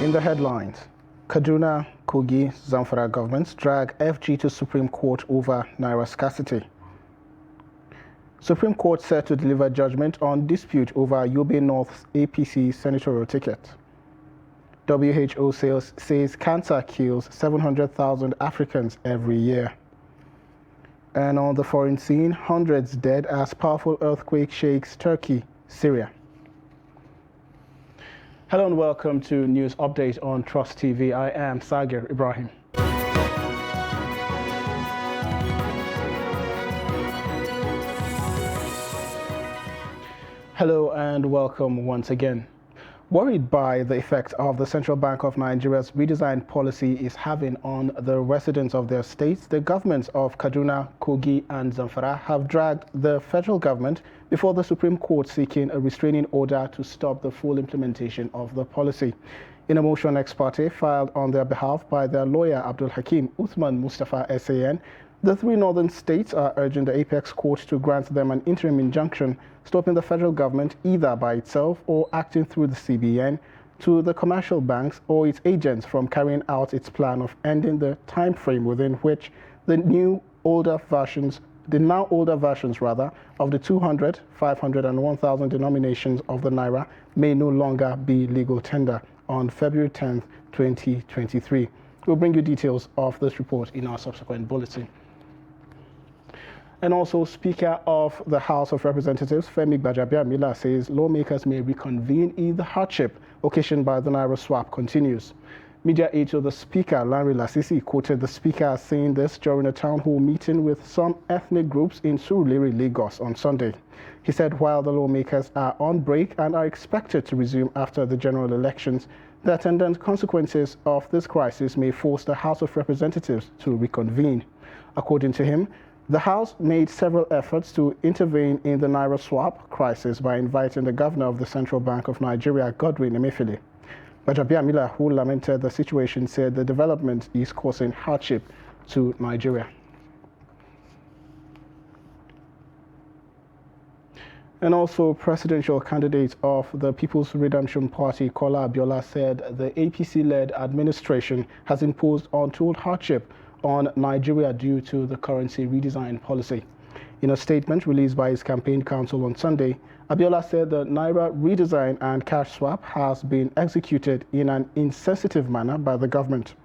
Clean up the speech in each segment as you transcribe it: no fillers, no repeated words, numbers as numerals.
In the headlines, Kaduna, Kogi, Zamfara governments drag FG to Supreme Court over Naira scarcity. Supreme Court set to deliver judgment on dispute over Yobe North's APC senatorial ticket. WHO says cancer kills 700,000 Africans every year. And on the foreign scene, hundreds dead as powerful earthquake shakes Turkey, Syria. Hello and welcome to News Update on Trust TV. I am Sagir Ibrahim. Hello and welcome once again. Worried by the effect of the Central Bank of Nigeria's redesigned policy is having on the residents of their states, the governments of Kaduna, Kogi and Zamfara have dragged the federal government before the Supreme Court seeking a restraining order to stop the full implementation of the policy. In a motion ex parte filed on their behalf by their lawyer Abdul Hakim Uthman Mustafa SAN, the three northern states are urging the Apex Court to grant them an interim injunction stopping the federal government either by itself or acting through the CBN to the commercial banks or its agents from carrying out its plan of ending the time frame within which the now older versions of the 200, 500 and 1,000 denominations of the Naira may no longer be legal tender on February 10th, 2023. We'll bring you details of this report in our subsequent bulletin. And also, Speaker of the House of Representatives, Femi Gbajabiamila, says lawmakers may reconvene if the hardship occasioned by the Naira swap continues. Media aide to the Speaker, Lanre Lasisi, quoted the Speaker as saying this during a town hall meeting with some ethnic groups in Surulere, Lagos on Sunday. He said while the lawmakers are on break and are expected to resume after the general elections, the attendant consequences of this crisis may force the House of Representatives to reconvene. According to him, the House made several efforts to intervene in the Naira swap crisis by inviting the Governor of the Central Bank of Nigeria, Godwin Emefiele. Gbajabiamila, who lamented the situation, said the development is causing hardship to Nigeria. And also, presidential candidate of the People's Redemption Party, Kola Abiola, said the APC-led administration has imposed untold hardship on Nigeria due to the currency redesign policy. In a statement released by his campaign council on Sunday, Abiola said the Naira redesign and cash swap has been executed in an insensitive manner by the government.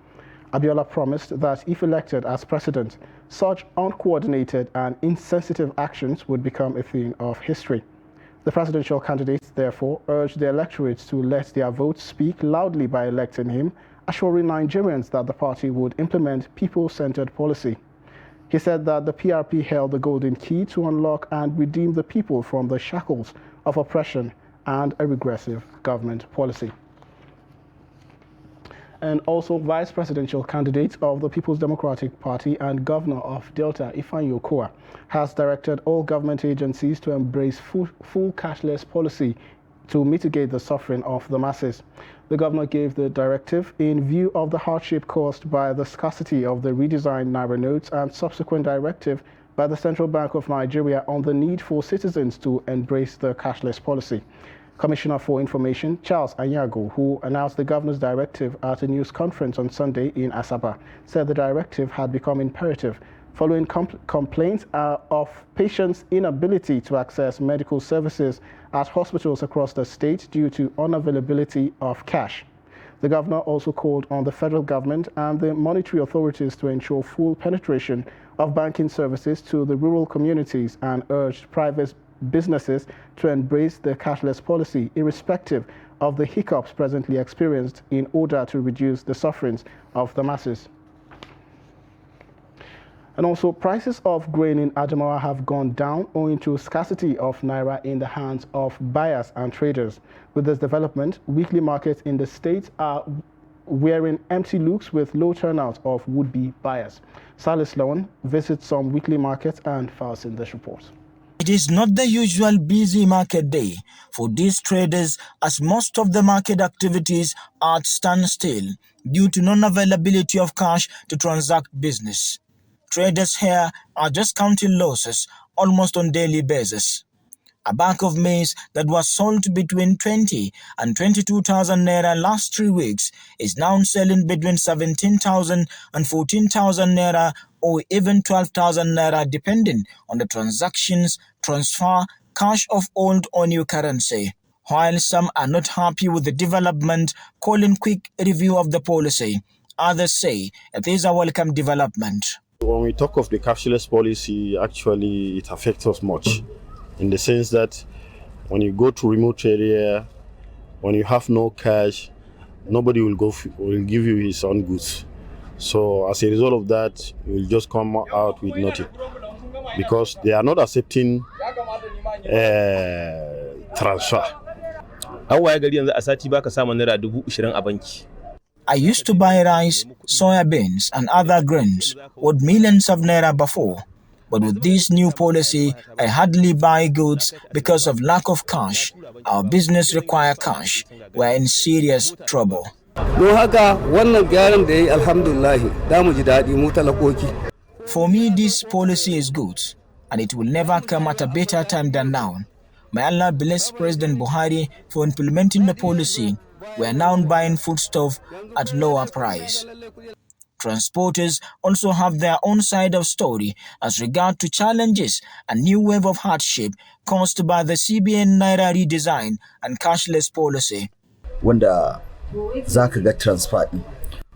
Abiola promised that if elected as president, such uncoordinated and insensitive actions would become a thing of history. The presidential candidates therefore urged the electorate to let their votes speak loudly by electing him, assuring Nigerians that the party would implement people-centered policy. He said that the PRP held the golden key to unlock and redeem the people from the shackles of oppression and a regressive government policy. And also, vice presidential candidate of the People's Democratic Party and governor of Delta, Ifeanyi Okowa, has directed all government agencies to embrace full cashless policy to mitigate the suffering of the masses. The governor gave the directive in view of the hardship caused by the scarcity of the redesigned Naira notes and subsequent directive by the Central Bank of Nigeria on the need for citizens to embrace the cashless policy. Commissioner for Information, Charles Anyago, who announced the governor's directive at a news conference on Sunday in Asaba, said the directive had become imperative following complaints of patients' inability to access medical services at hospitals across the state due to unavailability of cash. The governor also called on the federal government and the monetary authorities to ensure full penetration of banking services to the rural communities and urged private businesses to embrace the cashless policy irrespective of the hiccups presently experienced in order to reduce the sufferings of the masses. And also, prices of grain in Adamawa have gone down owing to scarcity of Naira in the hands of buyers and traders. With this development, weekly markets in the state are wearing empty looks with low turnout of would-be buyers. Salis Lawan visits some weekly markets and files in this report. It is not the usual busy market day for these traders, as most of the market activities are at standstill due to non-availability of cash to transact business. Traders here are just counting losses almost on daily basis. A bag of maize that was sold between 20 and 22,000 naira last 3 weeks is now selling between 17,000 and 14,000 naira or even 12,000 naira depending on the transactions, transfer, cash of old or new currency. While some are not happy with the development, calling quick review of the policy, others say it is a welcome development. When we talk of the cashless policy, actually it affects us much, in the sense that when you go to remote area, when you have no cash, nobody will give you his own goods. So as a result of that, you will just come out with nothing, because they are not accepting transfer. I used to buy rice, soya beans and other grains worth millions of naira before. But with this new policy, I hardly buy goods because of lack of cash. Our business require cash. We're in serious trouble. For me, this policy is good, and it will never come at a better time than now. May Allah bless President Buhari for implementing the policy. We are now buying foodstuff at lower price. Transporters also have their own side of story as regard to challenges and new wave of hardship caused by the CBN Naira redesign and cashless policy.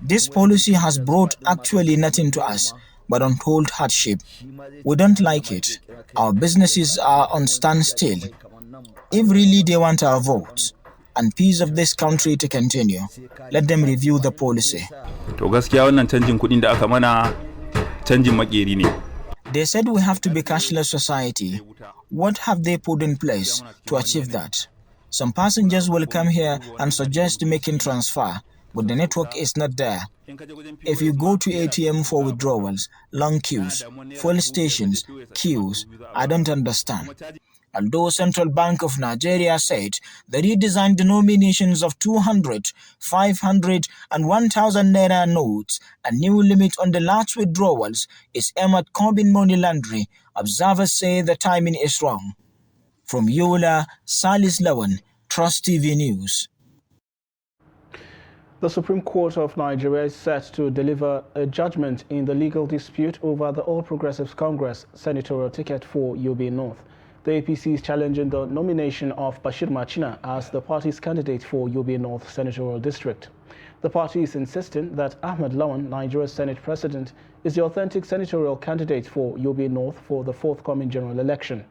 This policy has brought actually nothing to us but untold hardship. We don't like it. Our businesses are on standstill. If really they want our votes and peace of this country to continue, let them review the policy. They said we have to be cashless society. What have they put in place to achieve that? Some passengers will come here and suggest making transfer, but the network is not there. If you go to ATM for withdrawals, long queues, fuel stations, queues, I don't understand. Although Central Bank of Nigeria said the redesigned denominations of 200, 500 and 1,000 naira notes and new limit on the large withdrawals is aimed at curbing money laundering, observers say the timing is wrong. From Yola, Salis Lawan, Trust TV News. The Supreme Court of Nigeria is set to deliver a judgment in the legal dispute over the All Progressives Congress senatorial ticket for Yobe North. The APC is challenging the nomination of Bashir Machina as the party's candidate for Yobe North Senatorial District. The party is insisting that Ahmed Lawan, Nigeria's Senate President, is the authentic senatorial candidate for Yobe North for the forthcoming general election.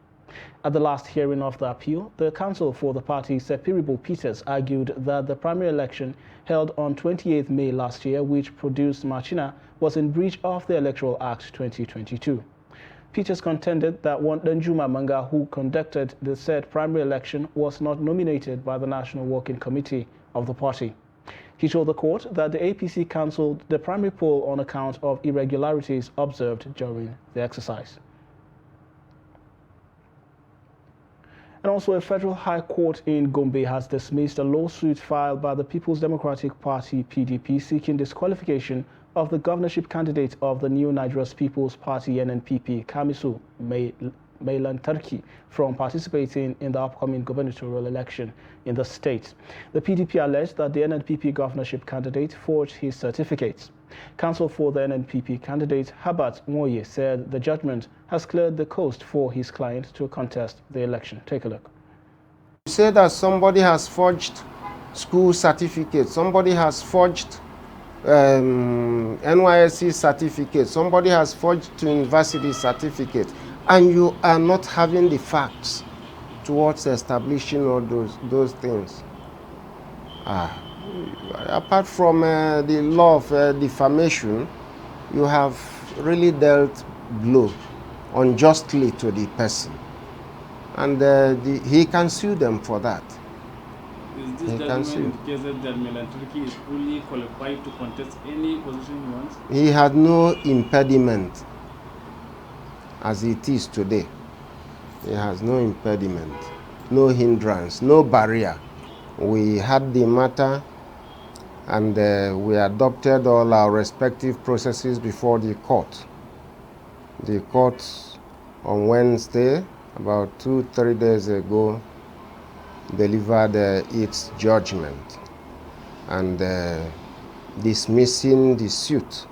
At the last hearing of the appeal, the counsel for the party, Sepiribo Peters, argued that the primary election held on 28 May last year, which produced Machina, was in breach of the Electoral Act 2022. Peters contended that one Danjuma Manga, who conducted the said primary election, was not nominated by the National Working Committee of the party. He told the court that the APC cancelled the primary poll on account of irregularities observed during the exercise. And also, a federal high court in Gombe has dismissed a lawsuit filed by the People's Democratic Party, PDP, seeking disqualification of the governorship candidate of the New Nigeria's People's Party, NNPP, Kamisu Mailan Turki, from participating in the upcoming gubernatorial election in the state. The PDP alleged that the NNPP governorship candidate forged his certificates. Counsel for the NNPP candidate, Habat Moye, said the judgment has cleared the coast for his client to contest the election. Take a look. You say that somebody has forged school certificates, somebody has forged NYSC certificate, somebody has forged to university certificate, and you are not having the facts towards establishing all those things. Apart from the law of defamation, you have really dealt blow unjustly to the person, and he can sue them for that. Is this judgment indicated that Mailan Turki is fully qualified to contest any position he wants? He had no impediment as it is today. He has no impediment, no hindrance, no barrier. We had the matter and we adopted all our respective processes before the court. The court on Wednesday about 2-3 days ago, delivered its judgment and dismissing the suit,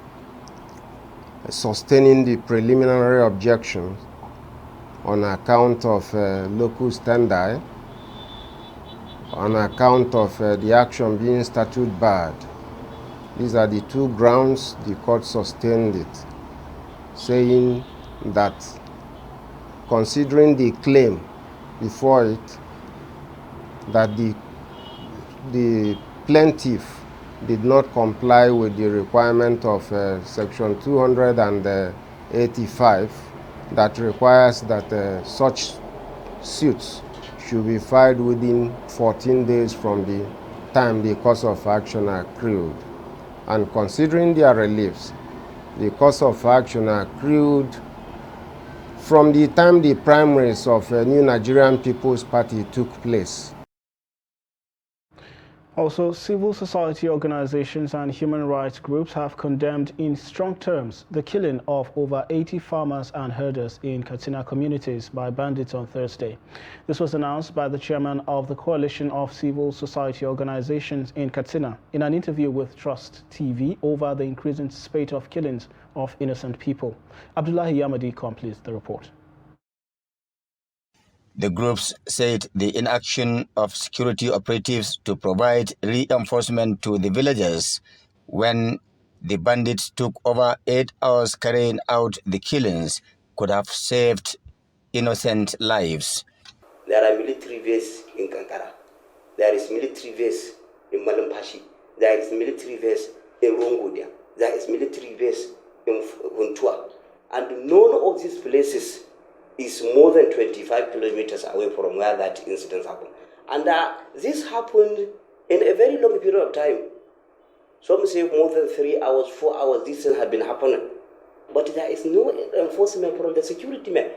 sustaining the preliminary objections on account of local standi, on account of the action being statute barred. These are the two grounds the court sustained it, saying that considering the claim before it that the plaintiff did not comply with the requirement of section 285 that requires that such suits should be filed within 14 days from the time the cause of action accrued. And considering their reliefs, the cause of action accrued from the time the primaries of New Nigerian People's Party took place. Also, civil society organizations and human rights groups have condemned in strong terms the killing of over 80 farmers and herders in Katsina communities by bandits on Thursday. This was announced by the chairman of the Coalition of Civil Society Organizations in Katsina in an interview with Trust TV over the increasing spate of killings of innocent people. Abdullahi Yamadi completes the report. The groups said the inaction of security operatives to provide reinforcement to the villagers when the bandits took over 8 hours carrying out the killings could have saved innocent lives. There are military bases in Kankara. There is military base in Malampashi. There is military base in Rongodia. There is military base in Huntua. And none of these places is more than 25 kilometers away from where that incident happened. And this happened in a very long period of time. Some say more than 3 hours, 4 hours, this thing had been happening. But there is no enforcement from the security men.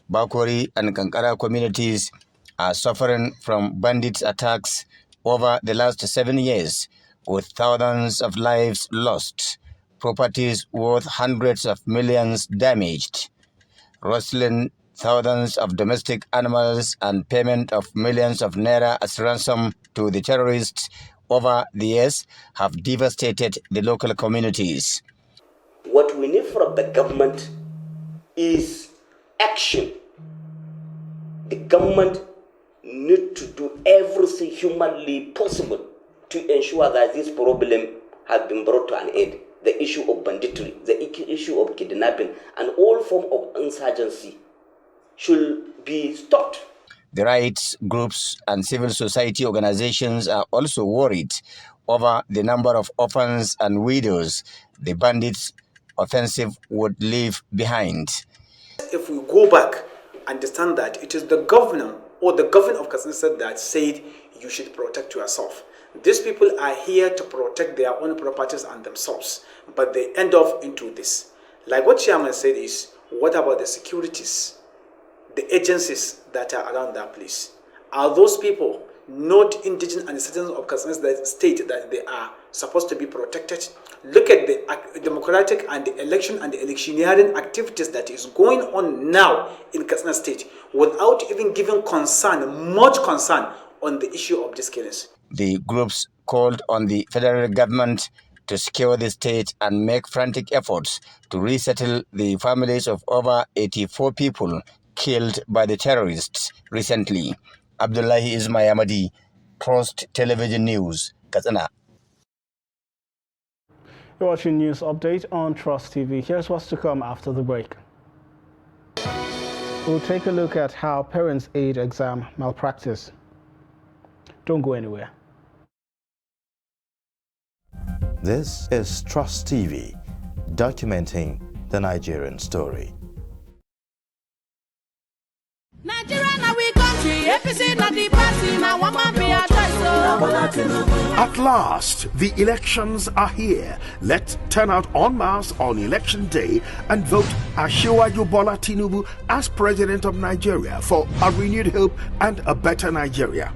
Bakori and Kankara communities are suffering from bandits' attacks over the last 7 years, with thousands of lives lost, properties worth hundreds of millions damaged, rustling thousands of domestic animals and payment of millions of naira as ransom to the terrorists over the years have devastated the local communities. What we need from the government is action. The government needs to do everything humanly possible to ensure that this problem has been brought to an end. The issue of banditry, the issue of kidnapping, and all form of insurgency should be stopped. The rights groups and civil society organizations are also worried over the number of orphans and widows the bandits' offensive would leave behind. If we go back, understand that it is the governor or the governor of Katsina that said you should protect yourself. These people are here to protect their own properties and themselves, but they end up into this. Like what Chairman said is, what about the securities, the agencies that are around that place? Are those people not indigenous and citizens of Katsina state that they are supposed to be protected? Look at the democratic and the election and the electioneering activities that is going on now in Katsina state without even giving concern, much concern on the issue of these killings. The groups called on the federal government to secure the state and make frantic efforts to resettle the families of over 84 people killed by the terrorists recently. Abdullahi Ismail Yamadi, Trust Television News, Katsina. You're watching News Update on Trust TV. Here's what's to come after the break. We'll take a look at how parents aid exam malpractice. Don't go anywhere. This is Trust TV, documenting the Nigerian story. At last, the elections are here. Let's turn out en masse on election day and vote Asiwaju Bola Tinubu as President of Nigeria for a renewed hope and a better Nigeria.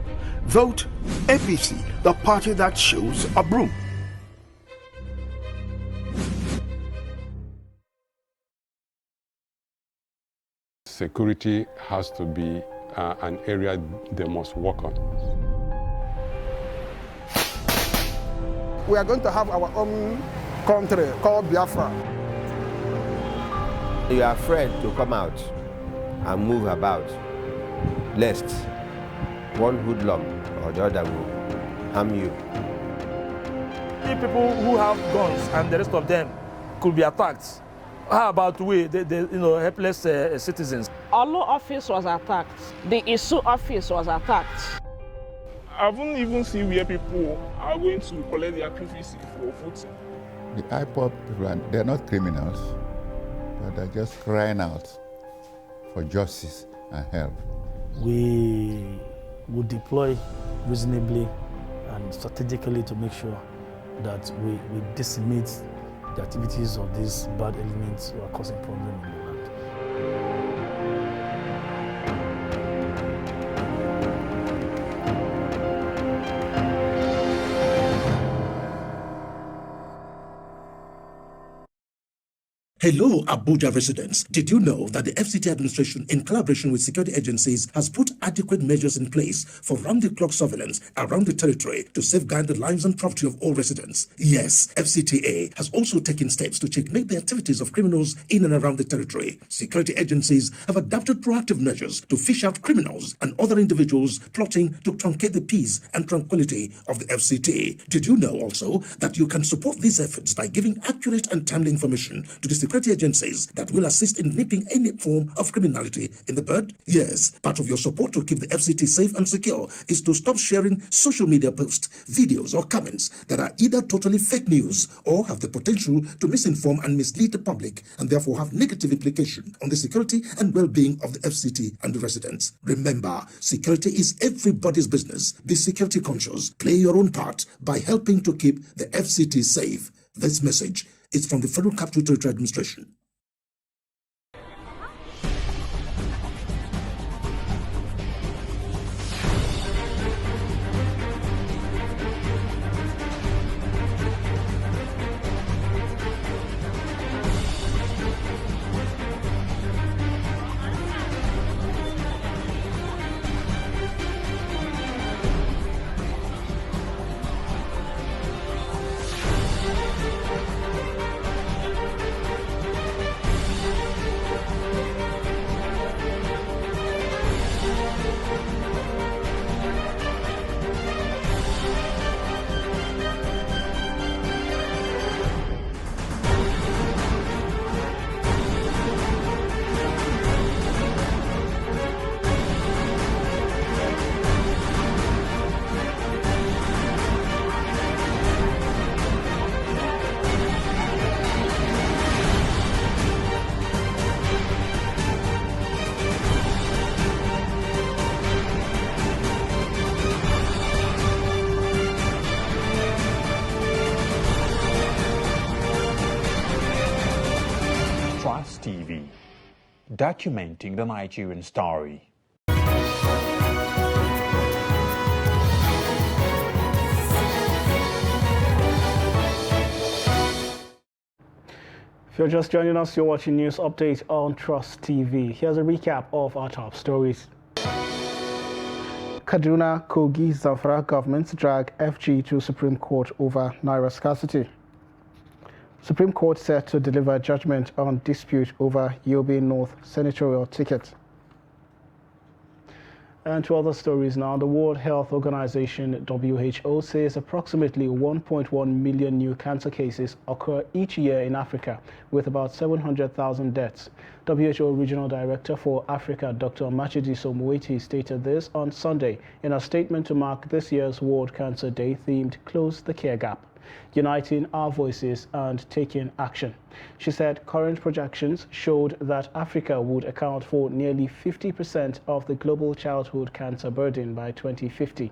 Vote APC, the party that shows a broom. security has to be an area they must work on. We are going to have our own country called Biafra. You are afraid to come out and move about, lest one hoodlum or the other will harm you. People who have guns and the rest of them could be attacked. How about we, the helpless citizens? Olu office was attacked. The ISU office was attacked. I haven't even seen where people are going to collect their PVC for voting. The IPOB people, they're not criminals, but they're just crying out for justice and help. We would deploy reasonably and strategically to make sure that we decimate the activities of these bad elements who are causing problems in the land. Hello, Abuja residents. Did you know that the FCT administration, in collaboration with security agencies, has put adequate measures in place for round-the-clock surveillance around the territory to safeguard the lives and property of all residents? Yes, FCTA has also taken steps to checkmate the activities of criminals in and around the territory. Security agencies have adopted proactive measures to fish out criminals and other individuals plotting to truncate the peace and tranquility of the FCT. Did you know also that you can support these efforts by giving accurate and timely information to the security agencies that will assist in nipping any form of criminality in the bud? Yes, part of your support to keep the FCT safe and secure is to stop sharing social media posts, videos, or comments that are either totally fake news or have the potential to misinform and mislead the public and therefore have negative implication on the security and well-being of the FCT and the residents. Remember, security is everybody's business. Be security conscious. Play your own part by helping to keep the FCT safe. This message is from the Federal Capital Territory Administration. Trust TV, documenting the Nigerian story. If you're just joining us, you're watching News Update on Trust TV. Here's a recap of our top stories. Kaduna, Kogi, Zamfara governments drag FG to Supreme Court over Naira scarcity. Supreme Court set to deliver judgment on dispute over Yobe North senatorial ticket. And to other stories now, the World Health Organization, WHO, says approximately 1.1 million new cancer cases occur each year in Africa, with about 700,000 deaths. WHO Regional Director for Africa, Dr. Matshidiso Moeti, stated this on Sunday in a statement to mark this year's World Cancer Day themed Close the Care Gap, uniting our voices and taking action. She said current projections showed that Africa would account for nearly 50% of the global childhood cancer burden by 2050.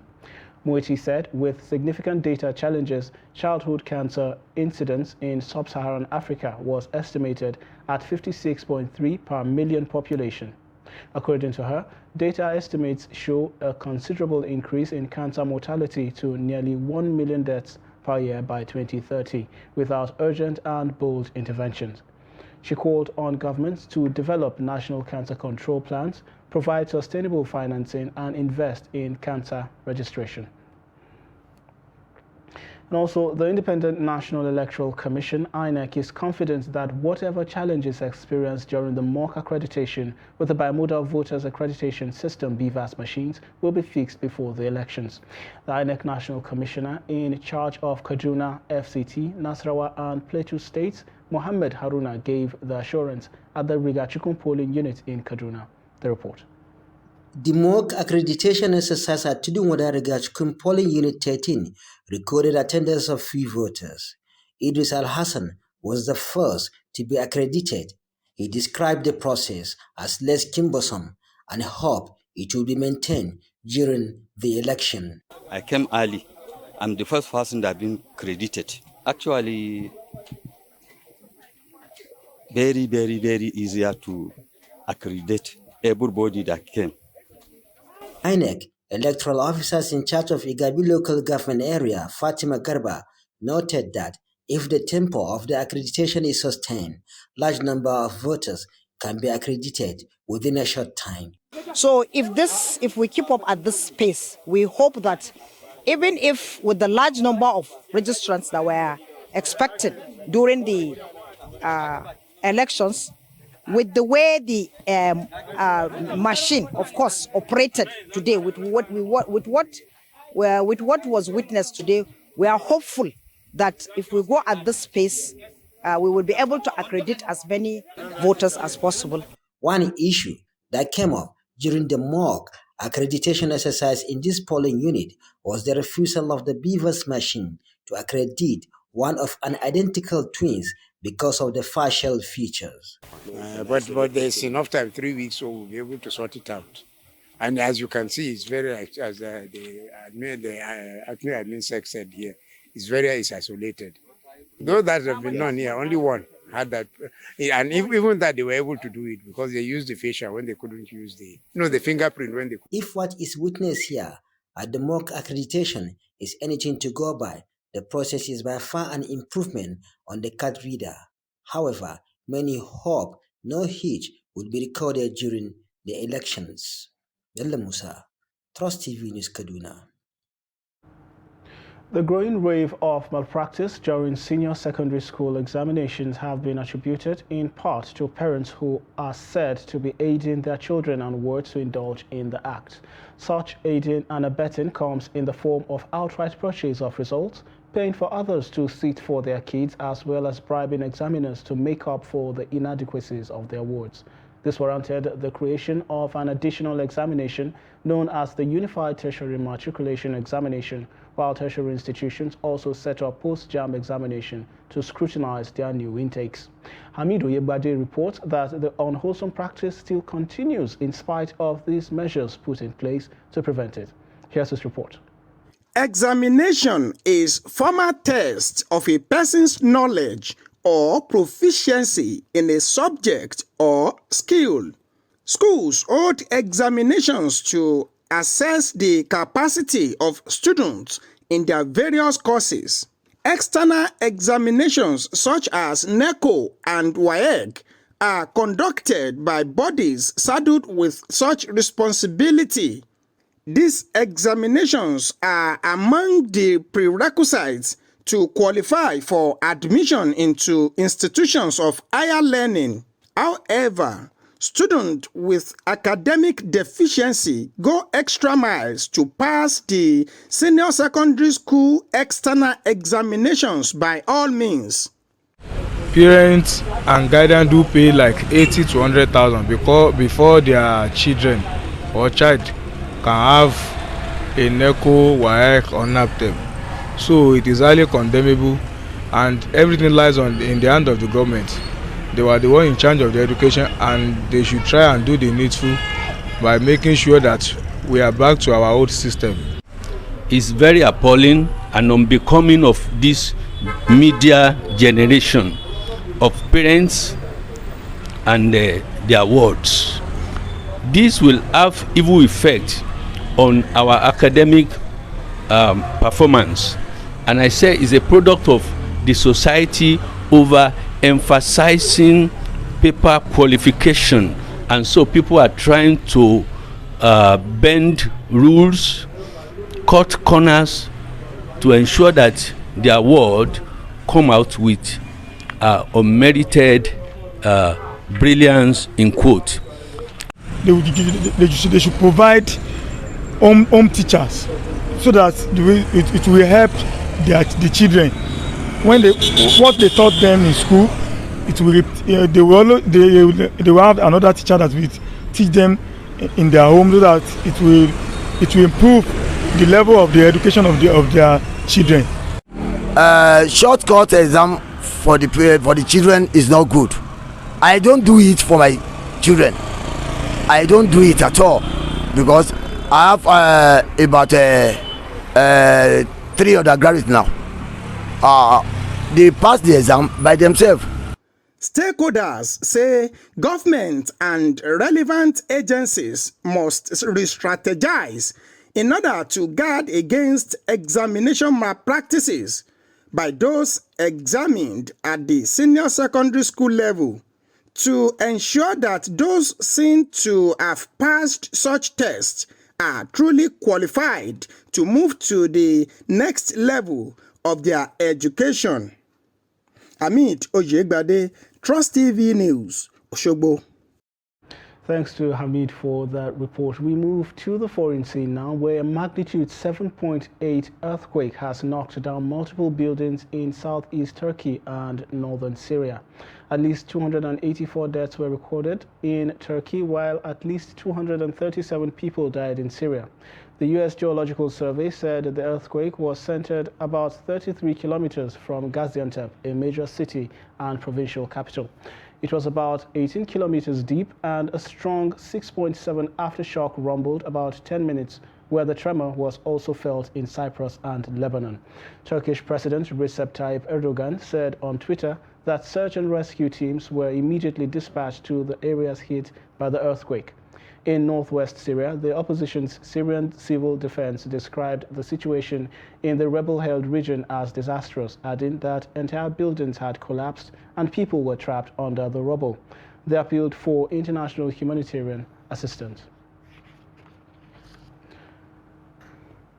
Moeti said with significant data challenges, childhood cancer incidence in sub-Saharan Africa was estimated at 56.3 per million population. According to her, data estimates show a considerable increase in cancer mortality to nearly 1 million deaths per year by 2030 without urgent and bold interventions. She called on governments to develop national cancer control plans, provide sustainable financing, and invest in cancer registration. And also, the Independent National Electoral Commission, INEC, is confident that whatever challenges experienced during the mock accreditation with the Bimodal Voters Accreditation System BVAS machines will be fixed before the elections. The INEC National Commissioner in charge of Kaduna, FCT, Nasarawa and Plateau states, Mohammed Haruna, gave the assurance at the Rigachikun polling unit in Kaduna. The report. The mock accreditation exercise at Tudunwada Rigachikun polling unit 13 recorded attendance of 3 voters. Idris Al-Hassan was the first to be accredited. He described the process as less cumbersome and hoped it will be maintained during the election. I came early. I'm the first person that has been credited. Actually, very, very, very easier to accredit everybody that came. INEC electoral officers in charge of Igabi local government area, Fatima Garba, noted that if the tempo of the accreditation is sustained, large number of voters can be accredited within a short time. So if we keep up at this pace, we hope that even if with the large number of registrants that were expected during the elections, with the way the machine, of course, operated today, with what was witnessed today, we are hopeful that if we go at this pace, we will be able to accredit as many voters as possible. One issue that came up during the mock accreditation exercise in this polling unit was the refusal of the BVAS machine to accredit one of an identical twins because of the facial features. But there's enough time, 3 weeks, so we'll be able to sort it out. And as you can see, it's very, as the admin sec said here, it's isolated. Those that have been done here, only one had that. And even that, they were able to do it because they used the facial when they couldn't use the fingerprint when they could. If what is witnessed here at the mock accreditation is anything to go by, the process is by far an improvement on the card reader. However, many hope no hitch will be recorded during the elections. Bello Musa, Trust TV News, Kaduna. The growing wave of malpractice during senior secondary school examinations have been attributed in part to parents who are said to be aiding their children onward to indulge in the act. Such aiding and abetting comes in the form of outright purchase of results, paying for others to sit for their kids, as well as bribing examiners to make up for the inadequacies of their awards. This warranted the creation of an additional examination known as the Unified Tertiary Matriculation Examination, while tertiary institutions also set up post-JAMB examination to scrutinize their new intakes. Hamidu Yebade reports that the unwholesome practice still continues in spite of these measures put in place to prevent it. Here's his report. Examination is formal test of a person's knowledge or proficiency in a subject or skill. Schools hold examinations to assess the capacity of students in their various courses. External examinations such as NECO and WAEC are conducted by bodies saddled with such responsibility. These examinations are among the prerequisites to qualify for admission into institutions of higher learning. However, students with academic deficiency go extra miles to pass the senior secondary school external examinations by all means. Parents and guardians do pay like 80 to 100,000 before their children or child can have a NECO, WAEC or NAPTEP. So it is highly condemnable, and everything lies in the hand of the government. They were the one in charge of the education, and they should try and do the needful by making sure that we are back to our old system. It's very appalling and unbecoming of this media generation of parents and their words. This will have evil effect on our academic performance, and I say it's a product of the society over emphasizing paper qualification, and so people are trying to bend rules, cut corners to ensure that their ward come out with unmerited brilliance in quote. They should provide home teachers so that it will help the children. When what they taught them in school, they will have another teacher that will teach them in their home, so that it will improve the level of the education of their children. Shortcut exam for the children is not good. I don't do it for my children. I don't do it at all, because I have about 3 undergraduates now. They pass the exam by themselves. Stakeholders say government and relevant agencies must re-strategize in order to guard against examination malpractices by those examined at the senior secondary school level, to ensure that those seen to have passed such tests are truly qualified to move to the next level of their education. Hamid Ojegbade, Trust TV News, Osogbo. Thanks to Hamid for that report. We move to the foreign scene now, where a magnitude 7.8 earthquake has knocked down multiple buildings in southeast Turkey and northern Syria. At least 284 deaths were recorded in Turkey, while at least 237 people died in Syria. The U.S. Geological Survey said the earthquake was centered about 33 kilometers from Gaziantep, a major city and provincial capital. It was about 18 kilometers deep, and a strong 6.7 aftershock rumbled about 10 minutes, where the tremor was also felt in Cyprus and Lebanon. Turkish President Recep Tayyip Erdogan said on Twitter that search and rescue teams were immediately dispatched to the areas hit by the earthquake. In northwest Syria, the opposition's Syrian Civil Defense described the situation in the rebel-held region as disastrous, adding that entire buildings had collapsed and people were trapped under the rubble. They appealed for international humanitarian assistance.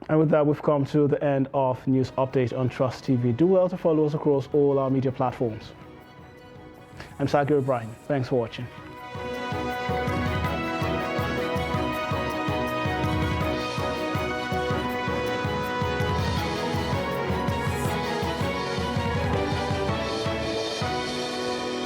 And with that, we've come to the end of News Update on Trust TV. Do well to follow us across all our media platforms. I'm Sagir Ibrahim. Thanks for watching.